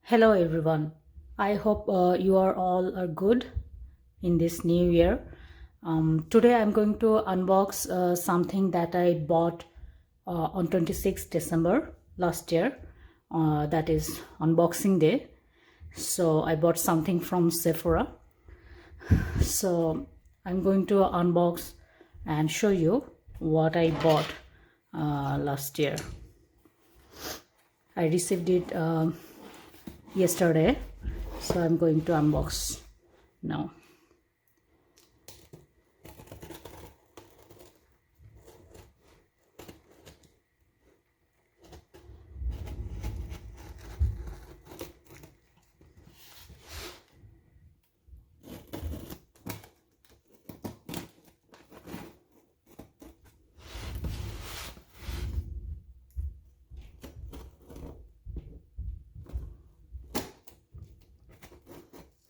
Hello everyone. I hope you are all are good in this new year. Today I'm going to unbox something that I bought on 26th December last year. That is unboxing day. So I bought something from Sephora. So I'm going to unbox and show you what I bought last year. I received it yesterday, so I'm going to unbox now.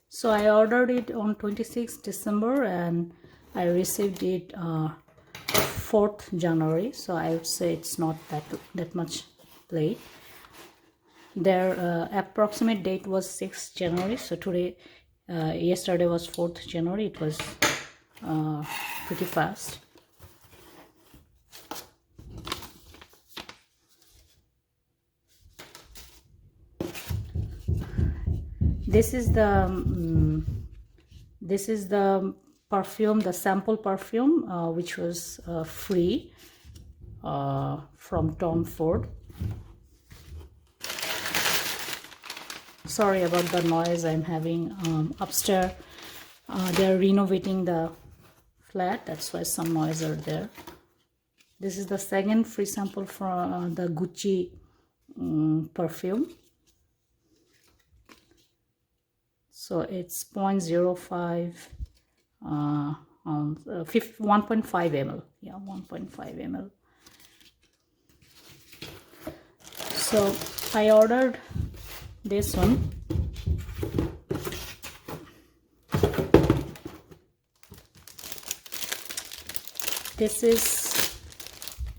So I ordered it on 26th December and I received it 4th January. So I would say it's not that much late. Their approximate date was 6th January. So yesterday was 4th January. It was pretty fast. This is the perfume, the sample perfume, which was free from Tom Ford. Sorry about the noise I'm having upstairs. They're renovating the flat, that's why some noise are there. This is the second free sample from the Gucci perfume. So it's 0.05 on 1.5 ml. Yeah, 1.5 ml. So I ordered this one. This is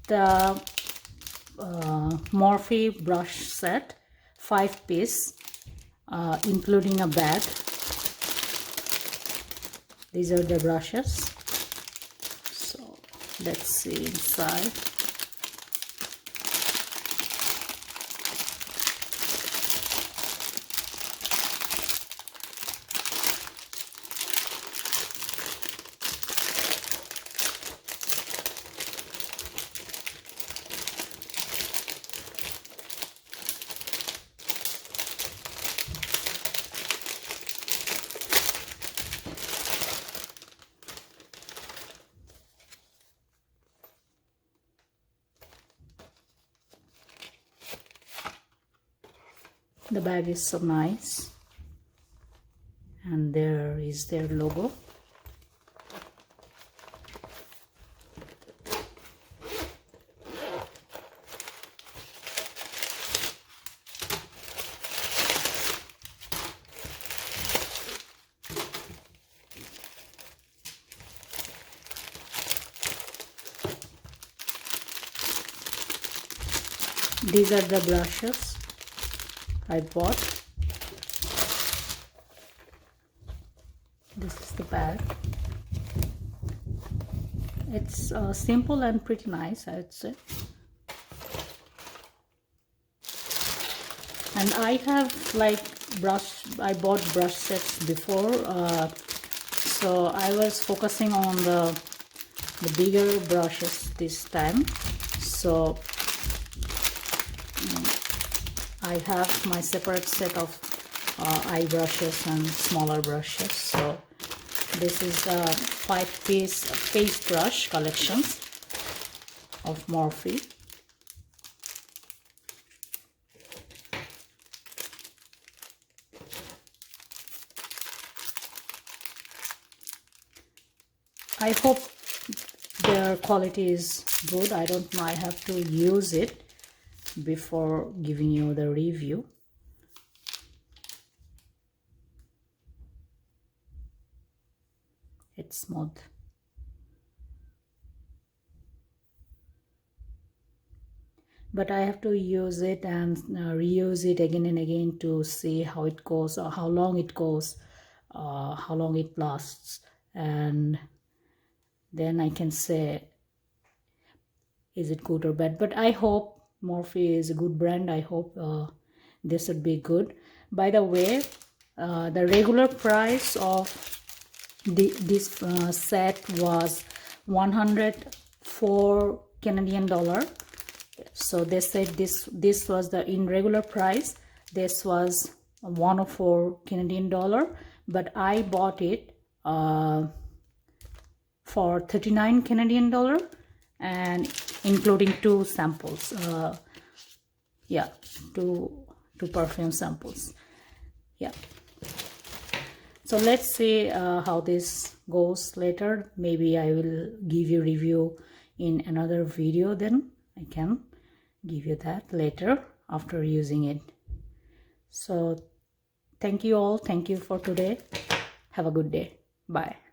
the Morphe brush set, 5-piece, including a bag. These are the brushes. So let's see inside. The bag is so nice, and there is their logo. These are the brushes I bought. This is the bag. It's simple and pretty nice, I would say. And I have I bought brush sets before, so I was focusing on the bigger brushes this time. So I have my separate set of eye brushes and smaller brushes. So this is a 5-piece face brush collections of Morphe. I hope their quality is good. I don't know, I have to use it before giving you the review. It's smooth. but I have to use it and reuse it again and again to see how it goes, or how long it goes, how long it lasts, and then I can say is it good or bad. But I hope Morphe is a good brand. I hope this would be good. By the way, the regular price of this set was 104 Canadian dollar. So they said this was the in regular price. This was 104 Canadian dollar, but I bought it for 39 Canadian dollar, and including 2 samples. Yeah, two perfume samples. Yeah. So let's see how this goes later. Maybe I will give you review in another video, then I can give you that later after using it. So thank you all. Thank you for today. Have a good day. Bye.